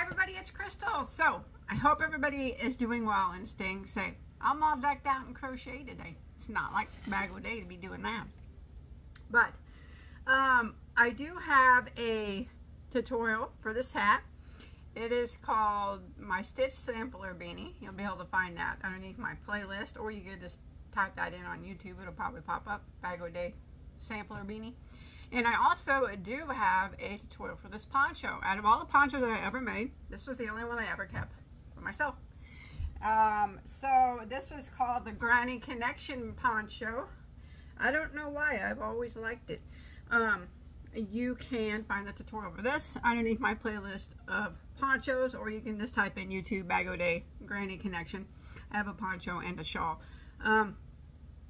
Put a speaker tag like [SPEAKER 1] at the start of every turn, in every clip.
[SPEAKER 1] everybody, it's Crystal. So I hope everybody is doing well and staying safe. I'm all decked out in crochet today. It's not like Bagoday to be doing that. But I do have a tutorial for this hat. It is called my Stitch Sampler Beanie. You'll be able to find that underneath my playlist, or you could just type that in on YouTube. It'll probably pop up, Bagoday Sampler Beanie. And I also do have a tutorial for this poncho. Out of all the ponchos that I ever made, this was the only one I ever kept for myself. So this is called the Granny Connection poncho. I don't know why, I've always liked it. You can find the tutorial for this underneath my playlist of ponchos, or you can just type in YouTube Bagoday Granny Connection. I have a poncho and a shawl.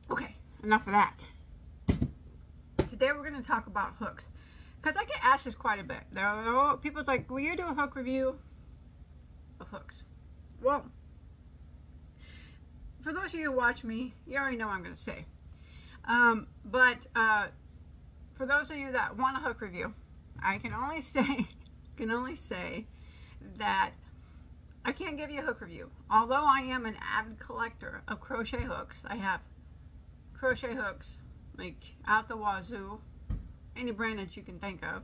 [SPEAKER 1] Okay, enough of that. Today we're going to talk about hooks, because I get asked this quite a bit. People's like, will you do a hook review of hooks? Well, for those of you who watch me, you already know what I'm going to say. For those of you that want a hook review, I can only say that I can't give you a hook review. Although I am an avid collector of crochet hooks, I have crochet hooks like out the wazoo, any brand that you can think of.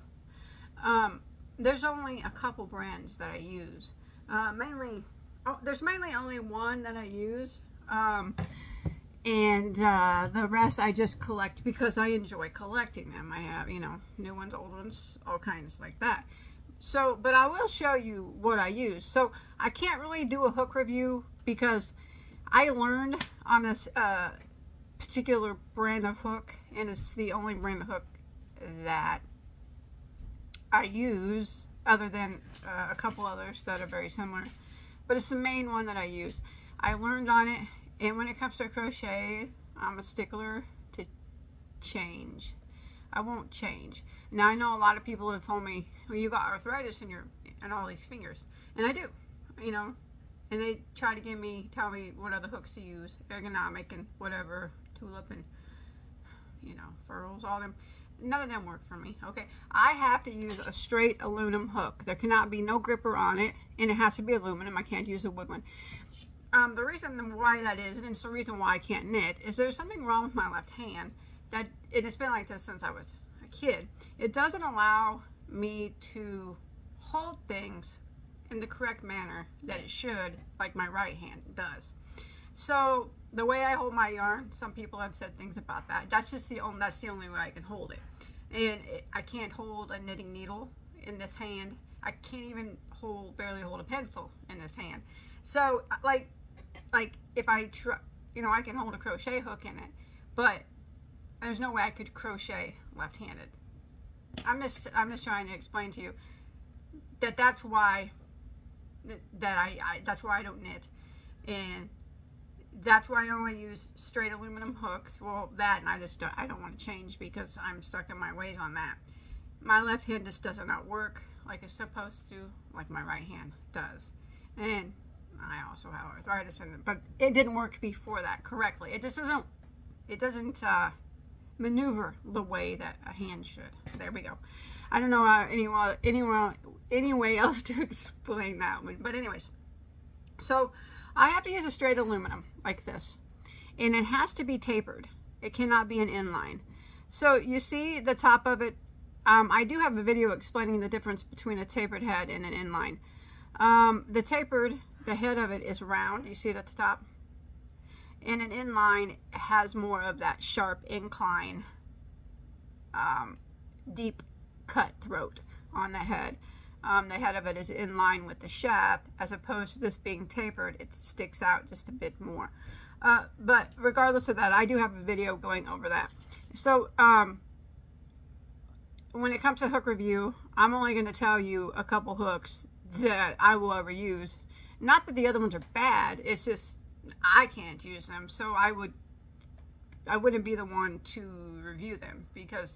[SPEAKER 1] There's only a couple brands that I use. There's mainly only one that I use, and the rest I just collect because I enjoy collecting them. I have, you know, new ones, old ones, all kinds like that. So, but I will show you what I use. So I can't really do a hook review because I learned on this particular brand of hook, and it's the only brand of hook that I use, other than a couple others that are very similar, but it's the main one that I use. I learned on it, and when it comes to crochet, I'm a stickler to change. I won't change. Now I know a lot of people have told me, well, you got arthritis in all these fingers, and I do, you know, and they try to tell me what other hooks to use, ergonomic and whatever, tulip and, you know, furls, all them. None of them work for me. Okay, I have to use a straight aluminum hook. There cannot be no gripper on it, and it has to be aluminum. I can't use a wood one. The reason why that is, and it's the reason why I can't knit, is there's something wrong with my left hand. That it's been like this since I was a kid. It doesn't allow me to hold things in the correct manner that it should, like my right hand does. So the way I hold my yarn, some people have said things about that. That's the only way I can hold it. And I can't hold a knitting needle in this hand. I can't even barely hold a pencil in this hand. So like if I try, you know, I can hold a crochet hook in it, but there's no way I could crochet left-handed. I'm just trying to explain to you that that's why that's why I don't knit, and that's why I only use straight aluminum hooks. Well, that, and I don't want to change because I'm stuck in my ways on that. My left hand just does not work like it's supposed to, like my right hand does. And I also have arthritis in it, but it didn't work before that correctly. It doesn't maneuver the way that a hand should. There we go. I don't know any way else to explain that one, but anyways, so I have to use a straight aluminum like this, and it has to be tapered. It cannot be an inline. So you see the top of it. I do have a video explaining the difference between a tapered head and an inline. The head of it is round. You see it at the top. And an inline has more of that sharp incline, deep cut throat on the head. The head of it is in line with the shaft, as opposed to this being tapered. It sticks out just a bit more. But regardless of that, I do have a video going over that. So when it comes to hook review, I'm only going to tell you a couple hooks that I will ever use. Not that the other ones are bad, it's just I can't use them, so I wouldn't be the one to review them because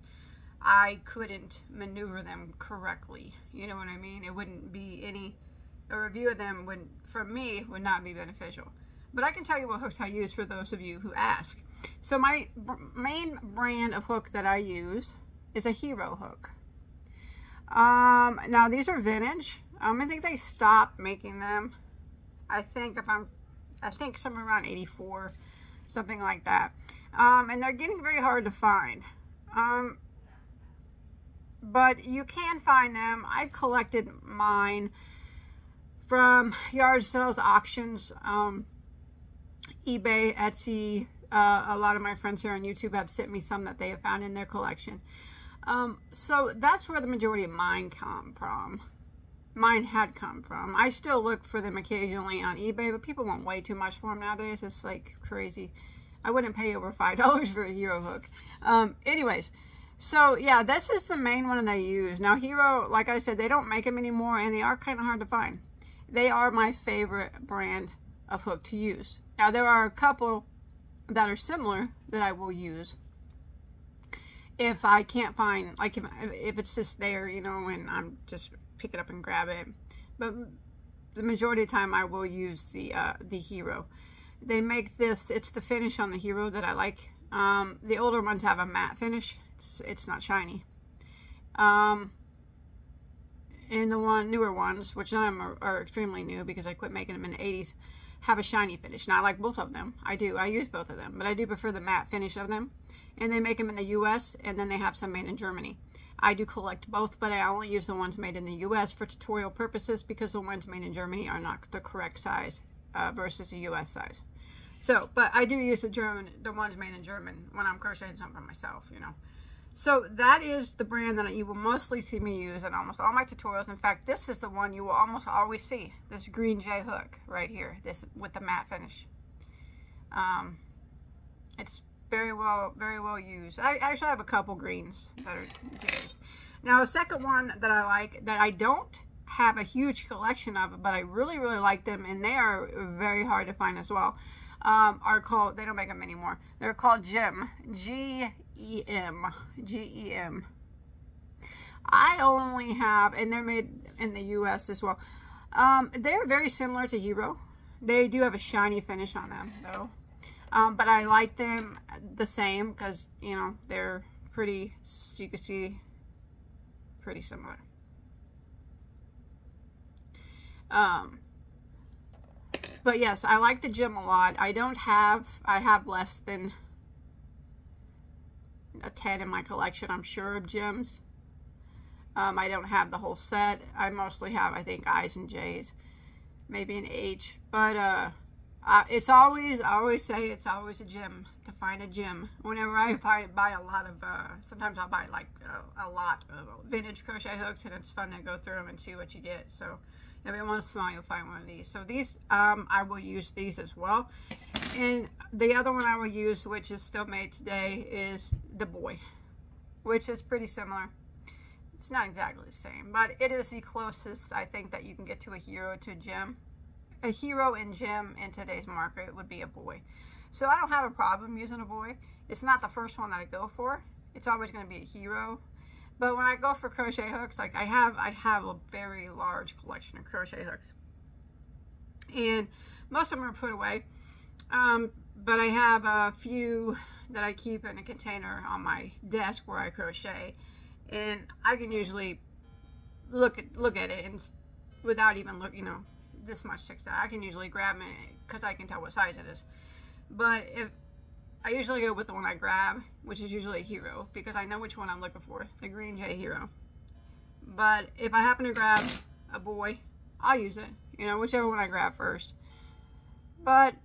[SPEAKER 1] I couldn't maneuver them correctly. You know what I mean? It wouldn't be a review of them for me would not be beneficial. But I can tell you what hooks I use for those of you who ask. So my main brand of hook that I use is a Hero hook. Now these are vintage. I think they stopped making them. I think somewhere around 84, something like that. And they're getting very hard to find. But you can find them. I've collected mine from yard sales, auctions, eBay, Etsy. A lot of my friends here on YouTube have sent me some that they have found in their collection. So that's where the majority of mine come from. Mine had come from. I still look for them occasionally on eBay, but people want way too much for them nowadays. It's like crazy. I wouldn't pay over $5 for a Hero hook. Anyways, so yeah, this is the main one that I use. Now Hero, like I said, they don't make them anymore, and they are kind of hard to find. They are my favorite brand of hook to use. Now there are a couple that are similar that I will use if I can't find, like if it's just there, you know, and I'm just pick it up and grab it. But the majority of the time I will use the Hero. They make this, it's the finish on the Hero that I like. The older ones have a matte finish. It's not shiny. And the newer ones, which none of them are extremely new because I quit making them in the 80s, have a shiny finish. Now I like both of them. I use both of them, but I do prefer the matte finish of them. And they make them in the US, and then they have some made in Germany. I do collect both, but I only use the ones made in the US for tutorial purposes because the ones made in Germany are not the correct size versus the US size. So, but I do use the ones made in German when I'm crocheting something for myself, you know. So that is the brand that you will mostly see me use in almost all my tutorials. In fact, this is the one you will almost always see. This green J hook right here, this with the matte finish. It's very well used. I actually have a couple greens that are J's. Now a second one that I like, that I don't have a huge collection of, but I really like them, and they are very hard to find as well, are called, they don't make them anymore, they're called Gem. G-E-M. G-E-M. I only have, and they're made in the US as well. They're very similar to Hero. They do have a shiny finish on them though. But I like them the same because, you know, they're pretty, you can see, pretty similar. But yes, I like the Gem a lot. I have less than a 10 in my collection, I'm sure, of Gems. I don't have the whole set. I mostly have, I think, I's and J's, maybe an H, but it's always, I always say it's always a gem to find a gem. Whenever I buy a lot of, sometimes I'll buy like a lot of vintage crochet hooks, and it's fun to go through them and see what you get. So every once in a while you'll find one of these. So these, I will use these as well. And the other one I will use, which is still made today, is the Boy, which is pretty similar. It's not exactly the same, but it is the closest, I think, that you can get to a Hero to a Gem. A Hero and Gem in today's market would be a Boy. So I don't have a problem using a Boy. It's not the first one that I go for. It's always going to be a Hero. But when I go for crochet hooks, like I have a very large collection of crochet hooks. And most of them are put away. But I have a few that I keep in a container on my desk where I crochet. And I can usually look at it and without even looking, you know, this much sticks out. I can usually grab it because I can tell what size it is. But if I usually go with the one I grab, which is usually a Hero, because I know which one I'm looking for, the green J Hero. But if I happen to grab a Boy, I'll use it, you know, whichever one I grab first. But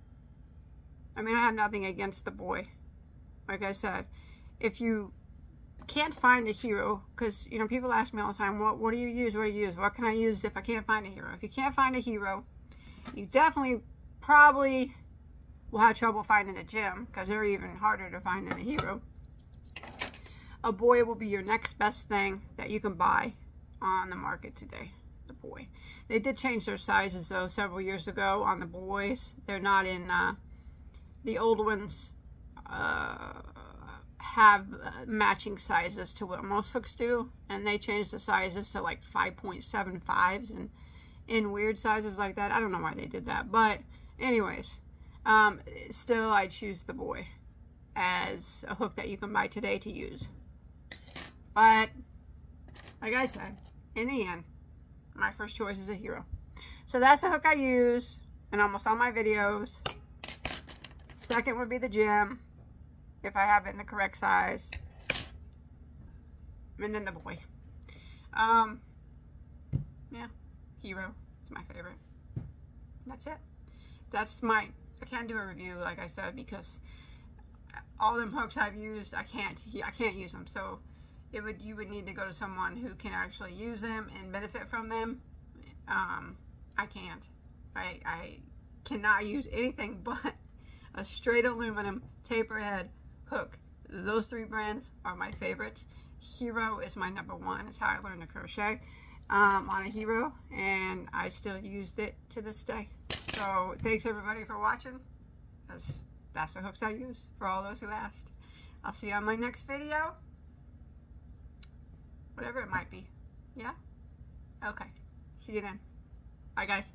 [SPEAKER 1] I mean, I have nothing against the Boy. Like I said, if you can't find a Hero, because, you know, people ask me all the time, what do you use? What do you use? What can I use if I can't find a Hero? If you can't find a Hero, you definitely probably will have trouble finding a Gem, because they're even harder to find than a Hero. A Boy will be your next best thing that you can buy on the market today. The Boy. They did change their sizes though several years ago on the Boys. They're not in the old ones have matching sizes to what most hooks do, and they changed the sizes to like 5.75s and in weird sizes like that. I don't know why they did that, but anyways, still I choose the Boy as a hook that you can buy today to use. But like I said, in the end, My first choice is a Hero. So that's the hook I use in almost all my videos. Second would be the gem, if I have it in the correct size. And then the boy. Yeah, Hero is my favorite. That's it. That's my, I can't do a review like I said because all them hooks I've used, I can't use them. So you would need to go to someone who can actually use them and benefit from them. I can't. I cannot use anything but a straight aluminum taper head hook. Those three brands are my favorites. Hero is my #1. It's how I learned to crochet on a Hero, and I still used it to this day. So thanks everybody for watching. That's the hooks I use for all those who asked. I'll see you on my next video. Whatever it might be. Yeah? Okay. See you then. Bye guys.